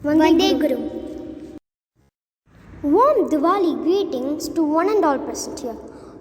Vande Guru. Warm Diwali greetings to one and all present here.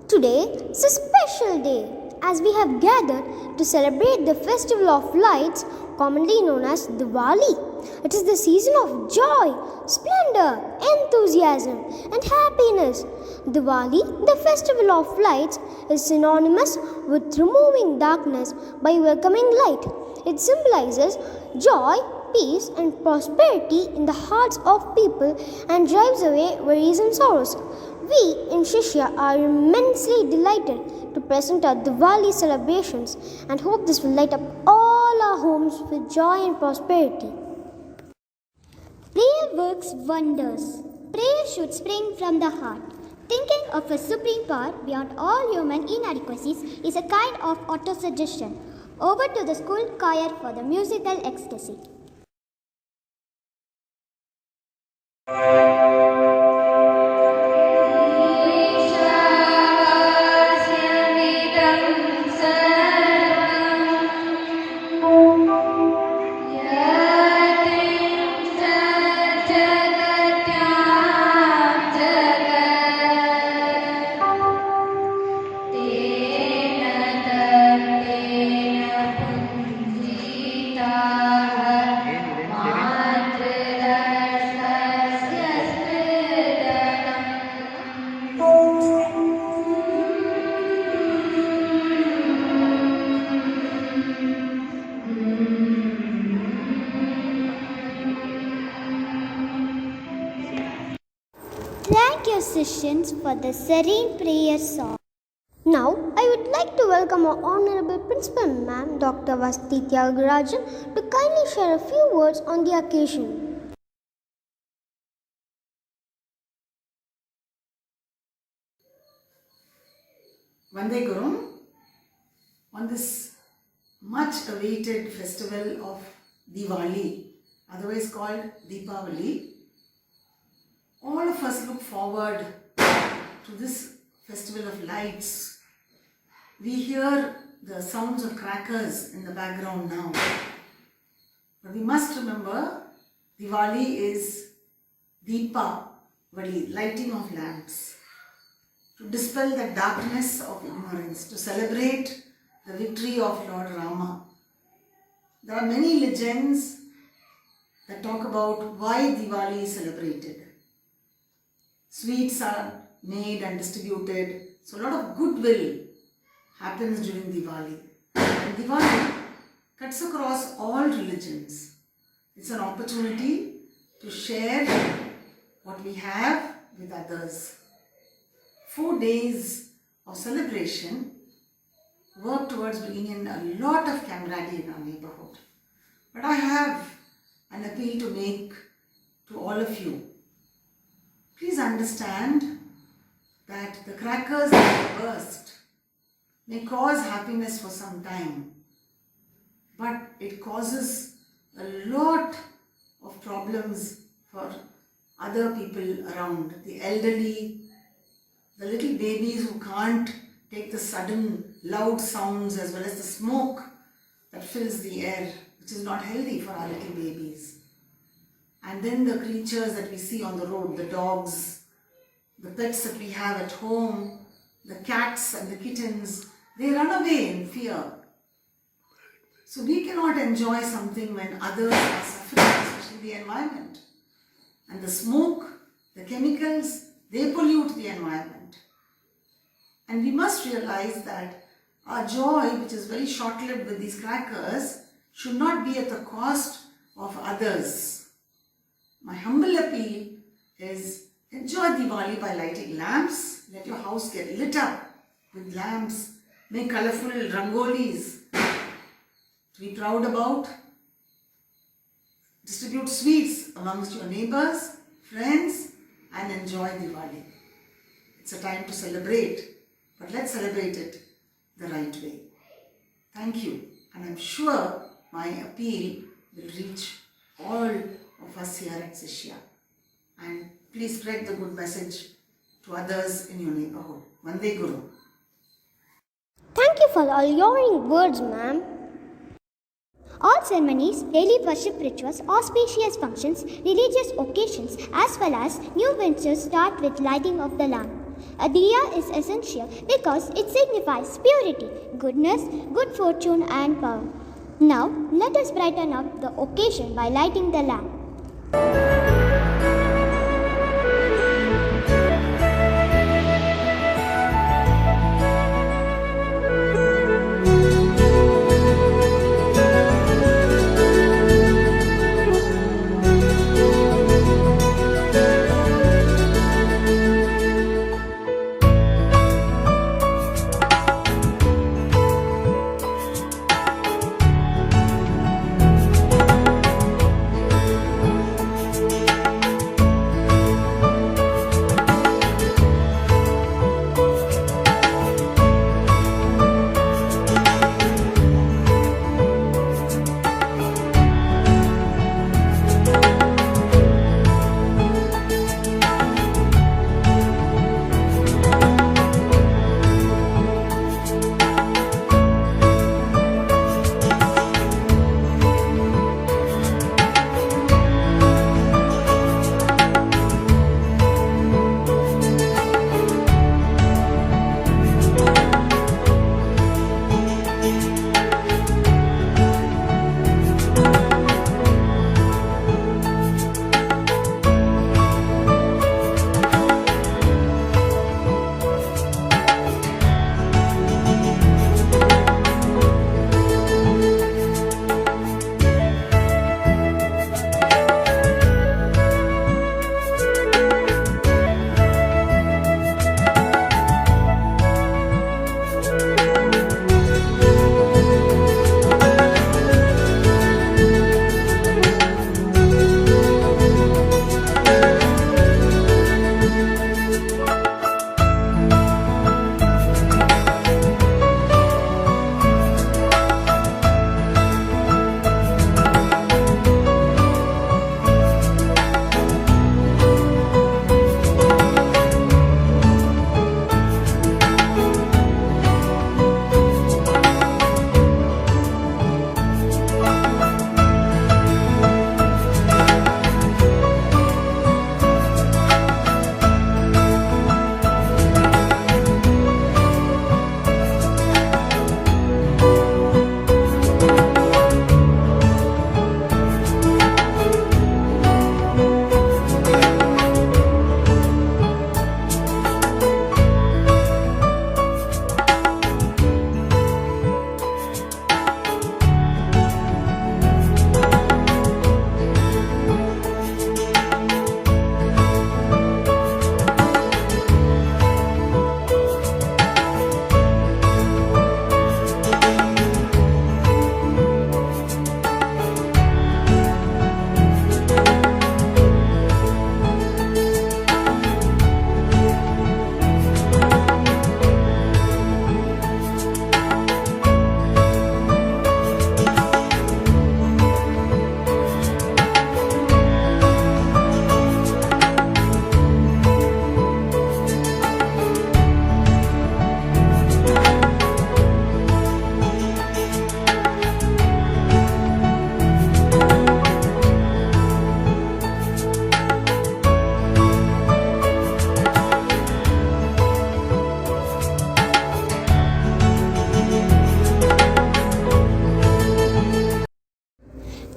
Today is a special day as we have gathered to celebrate the festival of lights commonly known as Diwali. It is the season of joy, splendor, enthusiasm and happiness. Diwali, the festival of lights, is synonymous with removing darkness by welcoming light. It symbolizes joy, peace and prosperity in the hearts of people and drives away worries and sorrows. We in Sishya are immensely delighted to present our Diwali celebrations and hope this will light up all our homes with joy and prosperity. Prayer works wonders. Prayer should spring from the heart. Thinking of a supreme power beyond all human inadequacies is a kind of auto-suggestion. Over to the school choir for the musical ecstasy. Thank you, Sishya, for the serene prayer song. Now, I would like to welcome our Honorable Principal Ma'am, Dr. Vasti Tyagarajan, to kindly share a few words on the occasion. Vande Guru, on this much awaited festival of Diwali, otherwise called Deepavali, all of us look forward to this festival of lights. We hear the sounds of crackers in the background now. But we must remember, Diwali is Deepavali, lighting of lamps, to dispel the darkness of ignorance, to celebrate the victory of Lord Rama. There are many legends that talk about why Diwali is celebrated. Sweets are made and distributed, so a lot of goodwill happens during Diwali. And Diwali cuts across all religions. It's an opportunity to share what we have with others. 4 days of celebration work towards bringing in a lot of camaraderie in our neighborhood. But I have an appeal to make to all of you. Please understand that the crackers that burst may cause happiness for some time, but it causes a lot of problems for other people around, the elderly, the little babies who can't take the sudden loud sounds as well as the smoke that fills the air, which is not healthy for our little babies. And then the creatures that we see on the road, the dogs, the pets that we have at home, the cats and the kittens, they run away in fear. So we cannot enjoy something when others are suffering, especially the environment. And the smoke, the chemicals, they pollute the environment. And we must realize that our joy, which is very short-lived with these crackers, should not be at the cost of others. My humble appeal is enjoy Diwali by lighting lamps. Let your house get lit up with lamps. Make colorful rangolis to be proud about. Distribute sweets amongst your neighbors, friends, and enjoy Diwali. It's a time to celebrate, but let's celebrate it the right way. Thank you, and I'm sure my appeal will reach all of us here at Sishya. And please spread the good message to others in your neighborhood. Vande Guru. Thank you for alluring words, ma'am. All ceremonies, daily worship rituals, auspicious functions, religious occasions, as well as new ventures start with lighting of the lamp. A diya is essential because it signifies purity, goodness, good fortune, and power. Now, let us brighten up the occasion by lighting the lamp.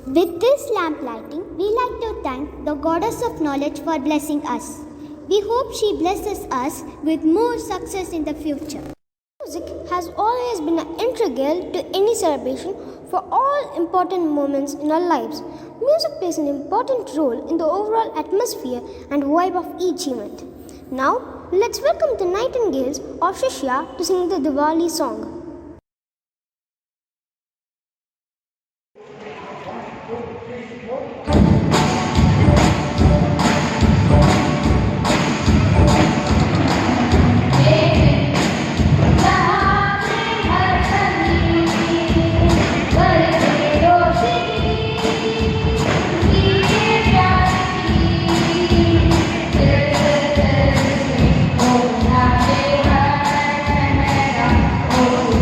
With this lamp lighting, we like to thank the Goddess of Knowledge for blessing us. We hope she blesses us with more success in the future. Music has always been integral to any celebration for all important moments in our lives. Music plays an important role in the overall atmosphere and vibe of each event. Now, let's welcome the Nightingales of Sishya to sing the Diwali song. Oh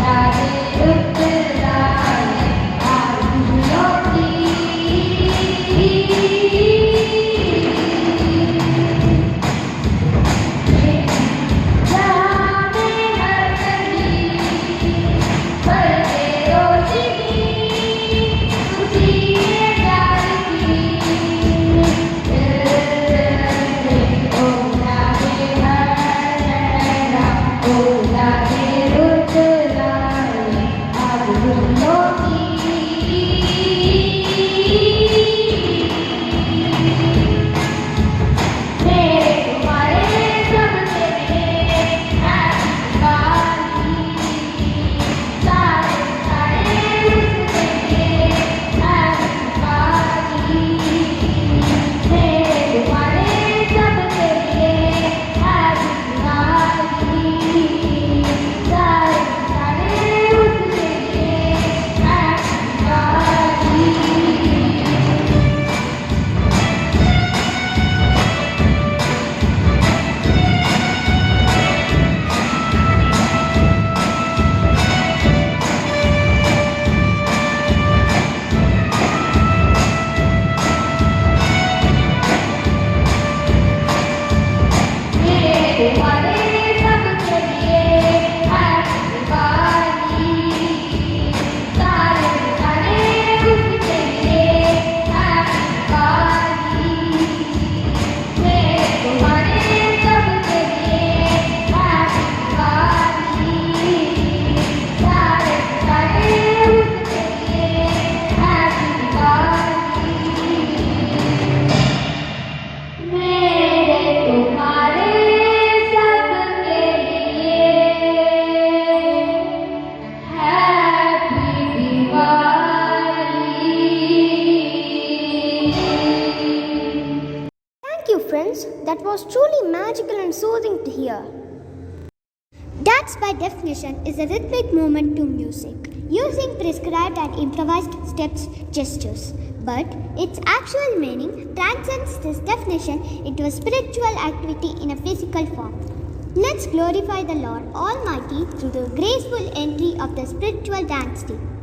experience that was truly magical and soothing to hear. Dance by definition is a rhythmic movement to music, using prescribed and improvised steps, gestures. But its actual meaning transcends this definition into a spiritual activity in a physical form. Let's glorify the Lord Almighty through the graceful entry of the spiritual dance team.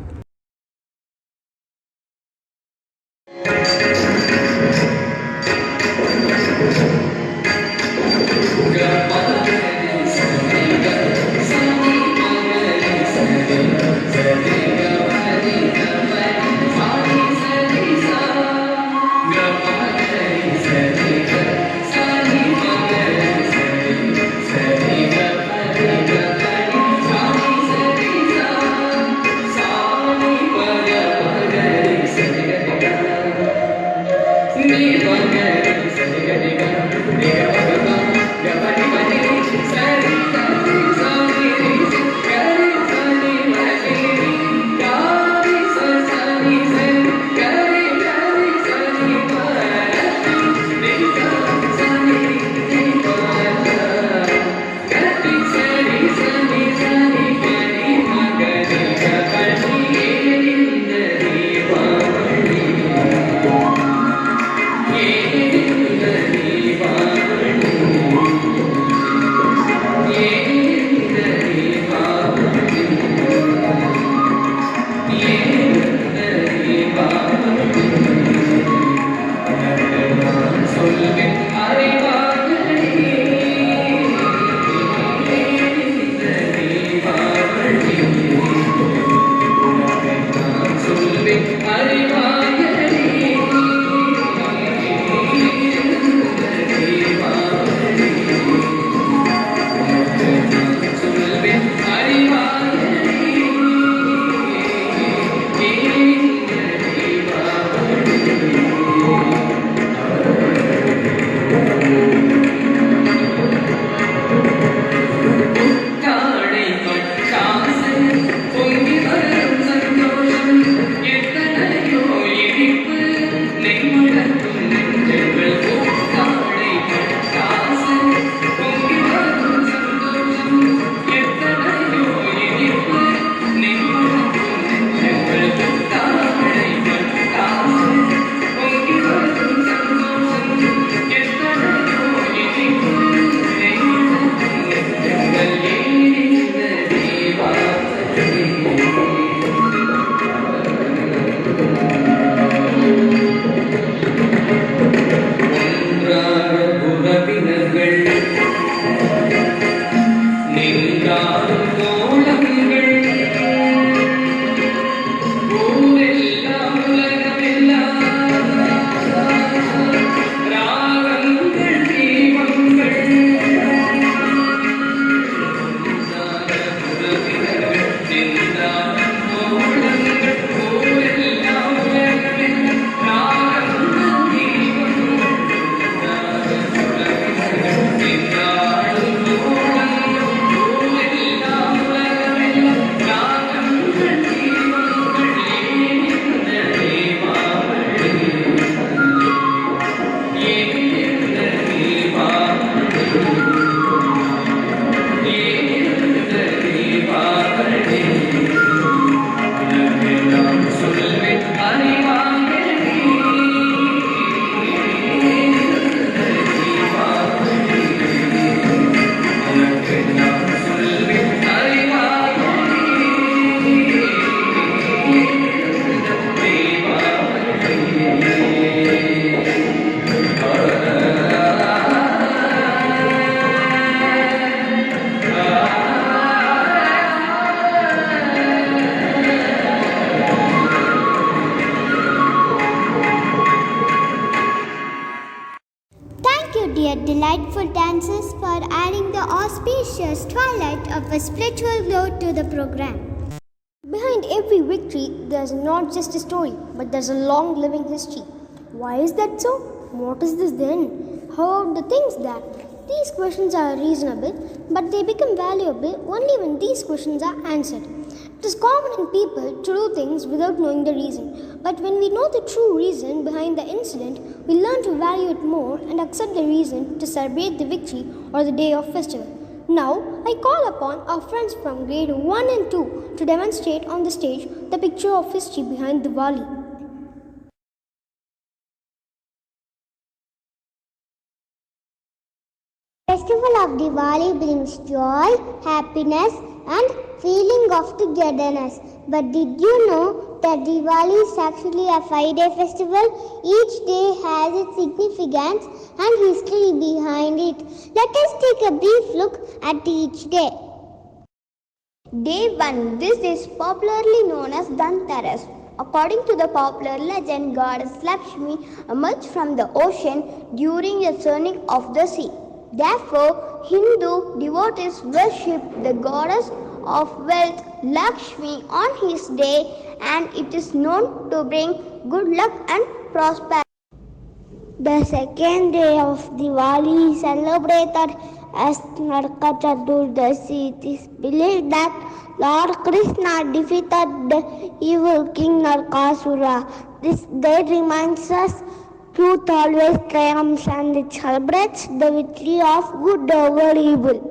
Delightful dances for adding the auspicious twilight of a spiritual glow to the program. Behind every victory, there's not just a story, but there's a long living history. Why is that so? What is this then? How are the things that? These questions are reasonable, but they become valuable only when these questions are answered. It is common in people to do things without knowing the reason. But when we know the true reason behind the incident, we learn to value it more and accept the reason to celebrate the victory or the day of festival. Now, I call upon our friends from grade 1 and 2 to demonstrate on the stage the picture of history behind Diwali. Festival of Diwali brings joy, happiness and feeling of togetherness. But did you know that Diwali is actually a 5-day festival? Each day has its significance and history behind it. Let us take a brief look at each day. Day 1. This is popularly known as Dhanteras. According to the popular legend, goddess Lakshmi emerged from the ocean during the churning of the sea. Therefore, Hindu devotees worship the goddess of wealth Lakshmi on his day, and it is known to bring good luck and prosperity. The second day of Diwali is celebrated as Naraka Chaturdasi. It is believed that Lord Krishna defeated the evil king Narakasura. This day reminds us truth always triumphs, and it celebrates the victory of good over evil.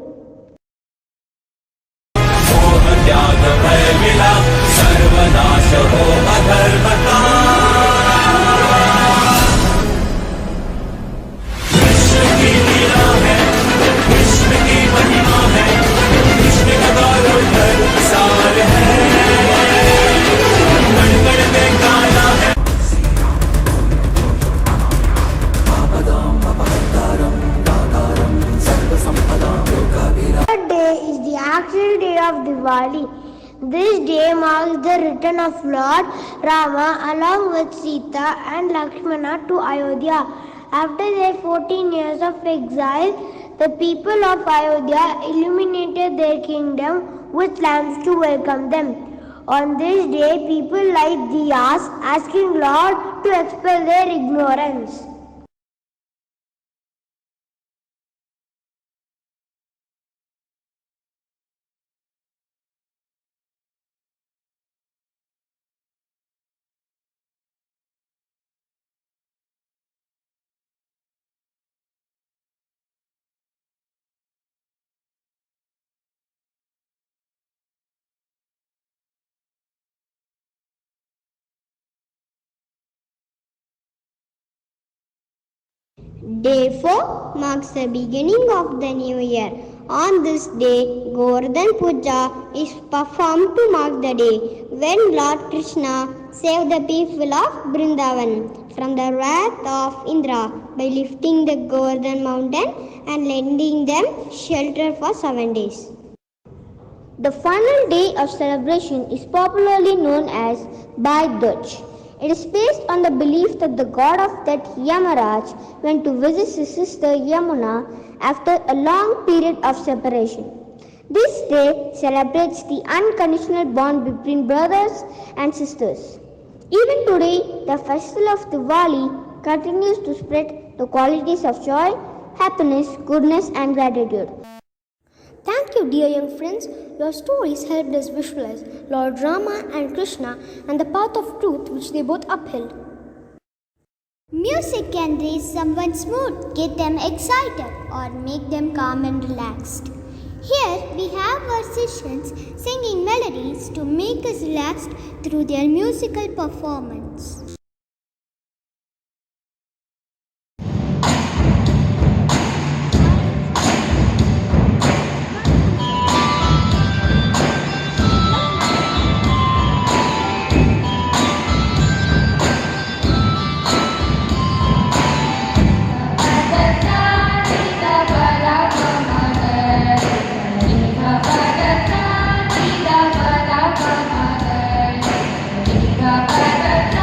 Diwali. This day marks the return of Lord Rama along with Sita and Lakshmana to Ayodhya. After their 14 years of exile, the people of Ayodhya illuminated their kingdom with lamps to welcome them. On this day, people light diyas, asking Lord to expel their ignorance. Day 4 marks the beginning of the new year. On this day, Govardhan Puja is performed to mark the day when Lord Krishna saved the people of Vrindavan from the wrath of Indra by lifting the Govardhan mountain and lending them shelter for 7 days. The final day of celebration is popularly known as Bhai Dooj. It is based on the belief that the god of death Yamaraj went to visit his sister Yamuna after a long period of separation. This day celebrates the unconditional bond between brothers and sisters. Even today, the festival of Diwali continues to spread the qualities of joy, happiness, goodness, and gratitude. Thank you, dear young friends. Your stories helped us visualize Lord Rama and Krishna and the path of truth which they both upheld. Music can raise someone's mood, get them excited, or make them calm and relaxed. Here we have our musicians singing melodies to make us relaxed through their musical performance. Bye.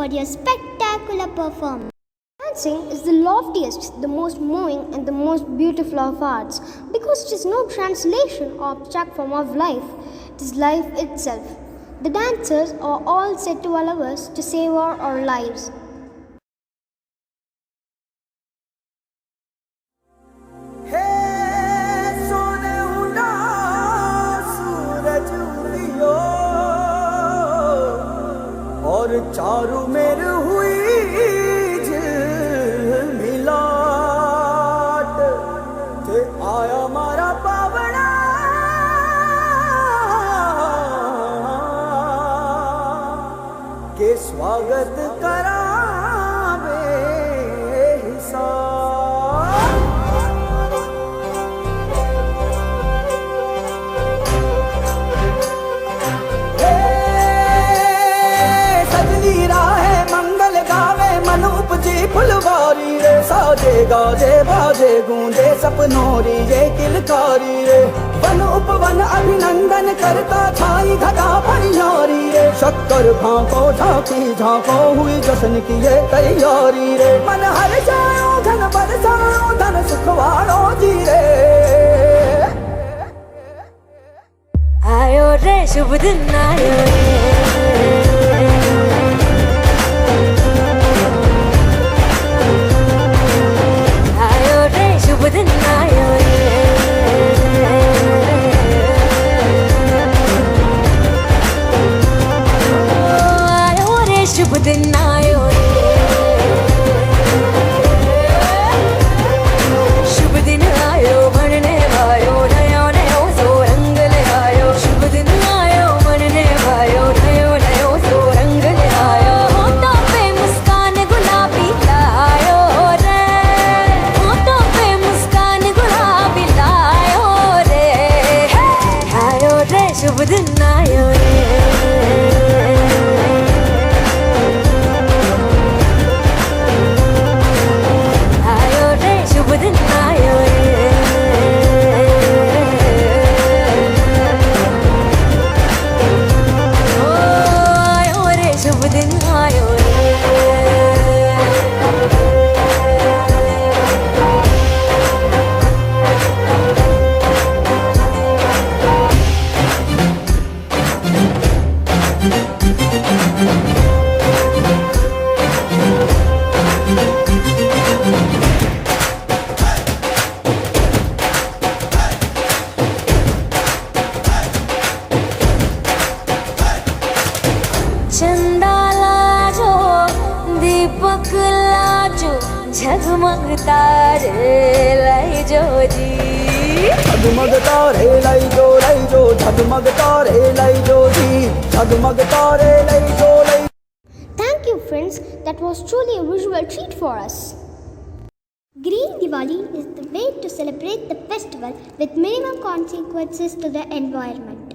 for your spectacular performance. Dancing is the loftiest, the most moving, and the most beautiful of arts because it is no translation or abstract form of life. It is life itself. The dancers are all set to allow us to savor our lives. और चारू मेर हुई झिलमिलाट ते आया मारा पावना के स्वागत करावे उपजी फुलवारी रे साजे गाजे बाजे गूंजे सपनोरी ये किलकारी रे वन उपवन अभिनंदन करता छाई घटा भंडारी रे शक्कर भांको झांकी झांको हुई जश्न की ये तैयारी रे मन हर जाओ धन बरसाओ धन सुखवाड़ो जी रे आयो रे शुभ दिन आयो रे शुभ दिन आयो रे आयो रे शुभ दिन आयो रे शुभ दिन आयो बनने वायो नयो नयो सो रंग ले आयो शुभ दिन आयो बनने वायो नयो नयो सो रंग ले आयो होठों पे मुस्कान गुलाबी लायो रे होठों पे मुस्कान गुलाबी लायो रे आयो रे शुभ दिन आयो रे आयो रे शुभ दिन आयो रे ओ आयो रे शुभ दिन आयो रे चंदा लाजो दीपक लाजो झगमग तारे लाई जो जी झगमग तारे लाई जो झगमग तारे लाई जो जी झगमग तारे लाई जो लाई Thank you, friends. That was truly a visual treat for us. Green Diwali is the way to celebrate the festival with minimum consequences to the environment.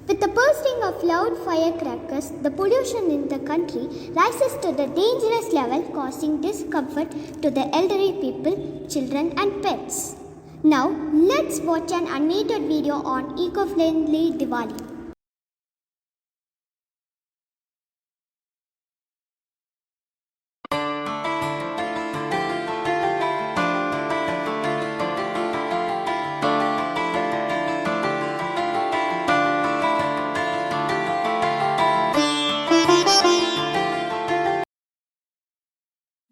With the bursting of loud firecrackers, the pollution in the country rises to the dangerous level, causing discomfort to the elderly people, children, and pets. Now, let's watch an animated video on eco-friendly Diwali.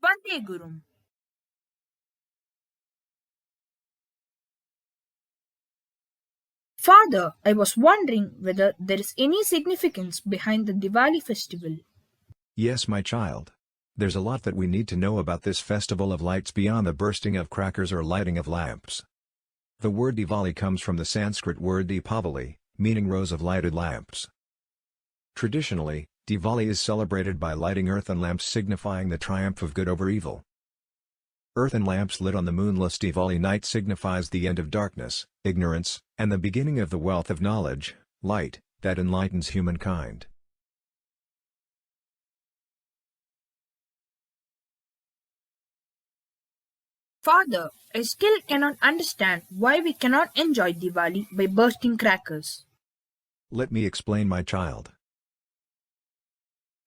Vande Gurum. Father, I was wondering whether there is any significance behind the Diwali festival. Yes, my child. There's a lot that we need to know about this festival of lights beyond the bursting of crackers or lighting of lamps. The word Diwali comes from the Sanskrit word Deepavali, meaning rows of lighted lamps. Traditionally, Diwali is celebrated by lighting earthen lamps signifying the triumph of good over evil. Earthen lamps lit on the moonless Diwali night signifies the end of darkness, ignorance, and the beginning of the wealth of knowledge, light, that enlightens humankind. Father, I still cannot understand why we cannot enjoy Diwali by bursting crackers. Let me explain, my child.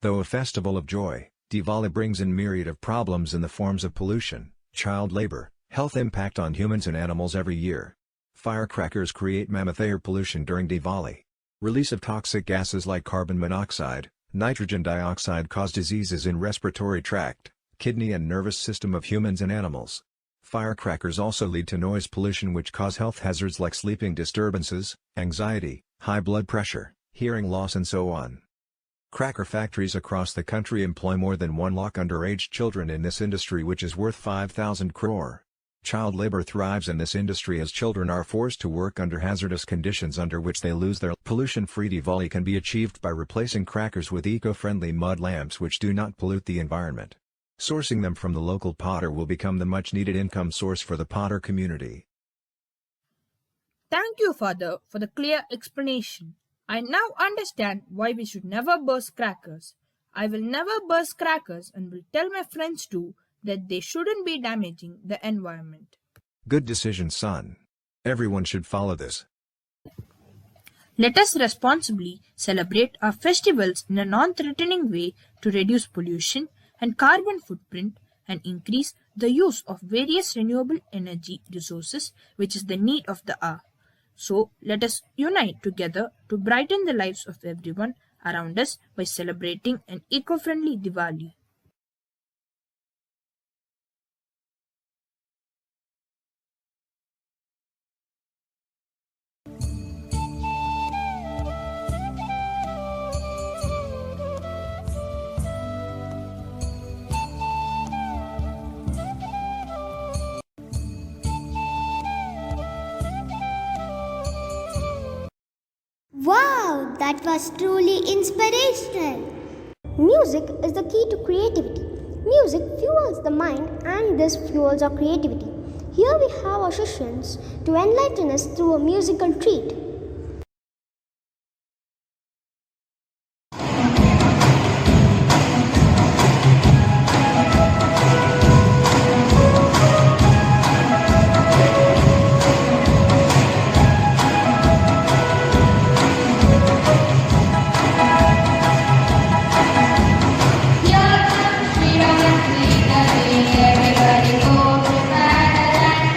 Though a festival of joy, Diwali brings in myriad of problems in the forms of pollution, child labor, health impact on humans and animals every year. Firecrackers create mammoth air pollution during Diwali. Release of toxic gases like carbon monoxide, nitrogen dioxide cause diseases in respiratory tract, kidney and nervous system of humans and animals. Firecrackers also lead to noise pollution which cause health hazards like sleeping disturbances, anxiety, high blood pressure, hearing loss and so on. Cracker factories across the country employ more than 1 lakh underage children in this industry which is worth 5,000 crore. Child labor thrives in this industry as children are forced to work under hazardous conditions under which they lose their pollution-free Diwali can be achieved by replacing crackers with eco-friendly mud lamps which do not pollute the environment. Sourcing them from the local potter will become the much-needed income source for the potter community. Thank you, Father, for the clear explanation. I now understand why we should never burst crackers. I will never burst crackers and will tell my friends too that they shouldn't be damaging the environment. Good decision, son. Everyone should follow this. Let us responsibly celebrate our festivals in a non-threatening way to reduce pollution and carbon footprint and increase the use of various renewable energy resources which is the need of the hour. So let us unite together to brighten the lives of everyone around us by celebrating an eco-friendly Diwali. Wow, that was truly inspirational. Music is the key to creativity. Music fuels the mind and this fuels our creativity. Here we have our Shishyans to enlighten us through a musical treat. Everybody go to Paradise.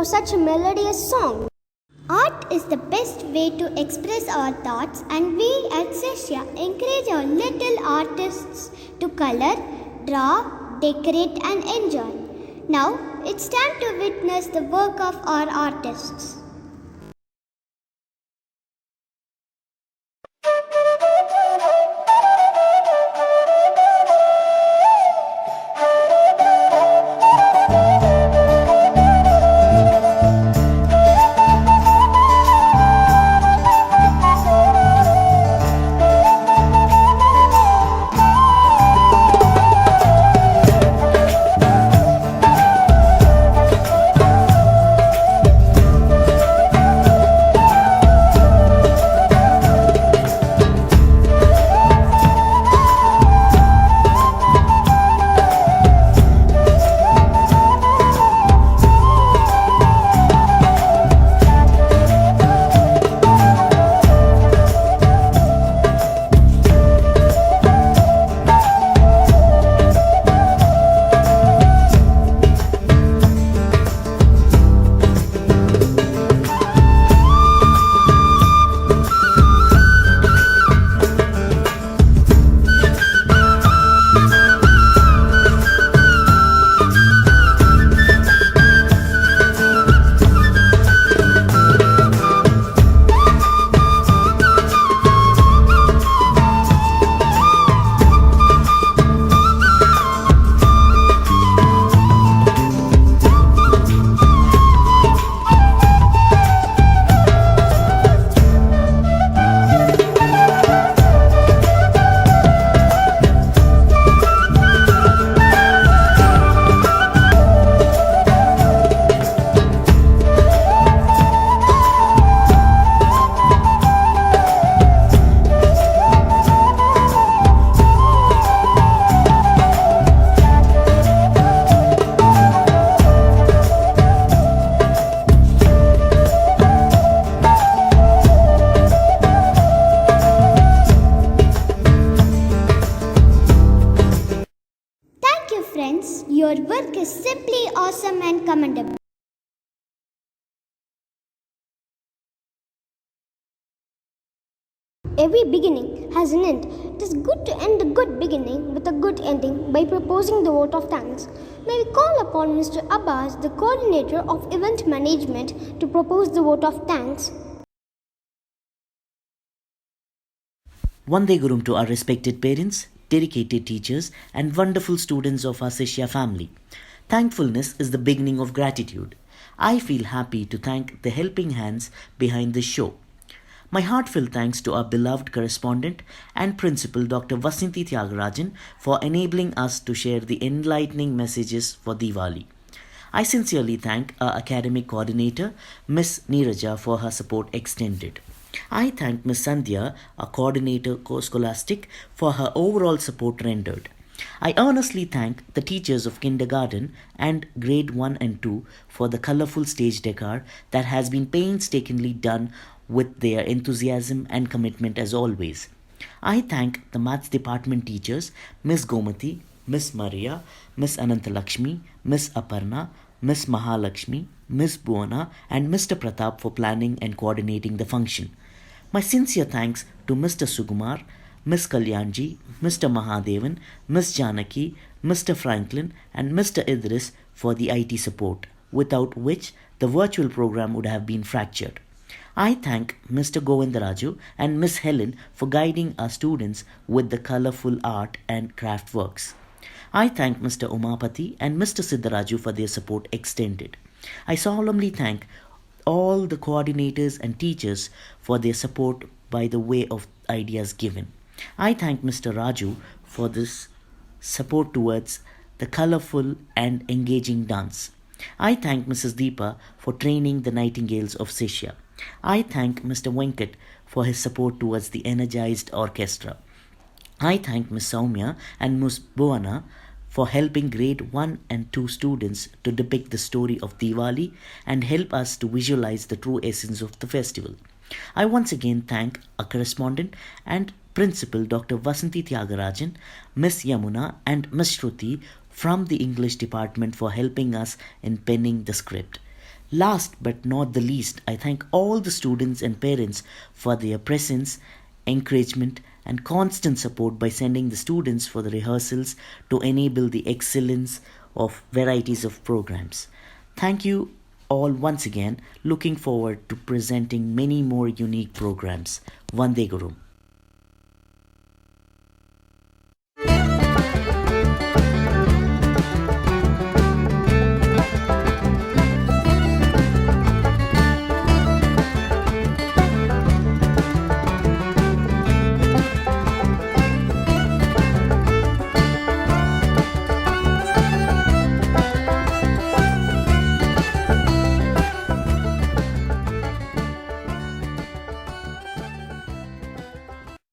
for such a melodious song. Art is the best way to express our thoughts, and we at Sishya encourage our little artists to color, draw, decorate, and enjoy. Now it's time to witness the work of our artists. Thank you, friends. Your work is simply awesome and commendable. Every beginning has an end. It is good to end a good beginning with a good ending by proposing the vote of thanks. May we call upon Mr. Abbas, the coordinator of event management, to propose the vote of thanks. Vande Gurum to our respected parents, dedicated teachers, and wonderful students of our Sishya family. Thankfulness is the beginning of gratitude. I feel happy to thank the helping hands behind this show. My heartfelt thanks to our beloved correspondent and principal Dr. Vasanthi Tyagarajan for enabling us to share the enlightening messages for Diwali. I sincerely thank our academic coordinator, Miss Neeraja, for her support extended. I thank Miss Sandhya, our coordinator scholastic, for her overall support rendered. I earnestly thank the teachers of kindergarten and grade 1 and 2 for the colorful stage decor that has been painstakingly done with their enthusiasm and commitment as always. I thank the maths department teachers, Miss Gomati, Miss Maria, Miss Anantalakshmi, Miss Aparna, Miss Mahalakshmi, Miss Buona, and Mr. Pratap for planning and coordinating the function. My sincere thanks to Mr. Sugumar, Miss Kalyanji, Mr. Mahadevan, Miss Janaki, Mr. Franklin, and Mr. Idris for the IT support, without which the virtual program would have been fractured. I thank Mr. Govindaraju and Miss Helen for guiding our students with the colorful art and craft works. I thank Mr. Umapati and Mr. Siddharaju for their support extended. I solemnly thank all the coordinators and teachers for their support by the way of ideas given. I thank Mr. Raju for this support towards the colorful and engaging dance. I thank Mrs. Deepa for training the Nightingales of Sishya. I thank Mr. Venkat for his support towards the energized orchestra. I thank Miss Soumya and Miss Buana for helping grade 1 and 2 students to depict the story of Diwali and help us to visualize the true essence of the festival. I once again thank our correspondent and principal Dr. Vasanthi Tyagarajan, Miss Yamuna and Miss Shruti from the English department for helping us in penning the script. Last but not the least, I thank all the students and parents for their presence, encouragement, and constant support by sending the students for the rehearsals to enable the excellence of varieties of programs. Thank you all once again. Looking forward to presenting many more unique programs. Vande Guru.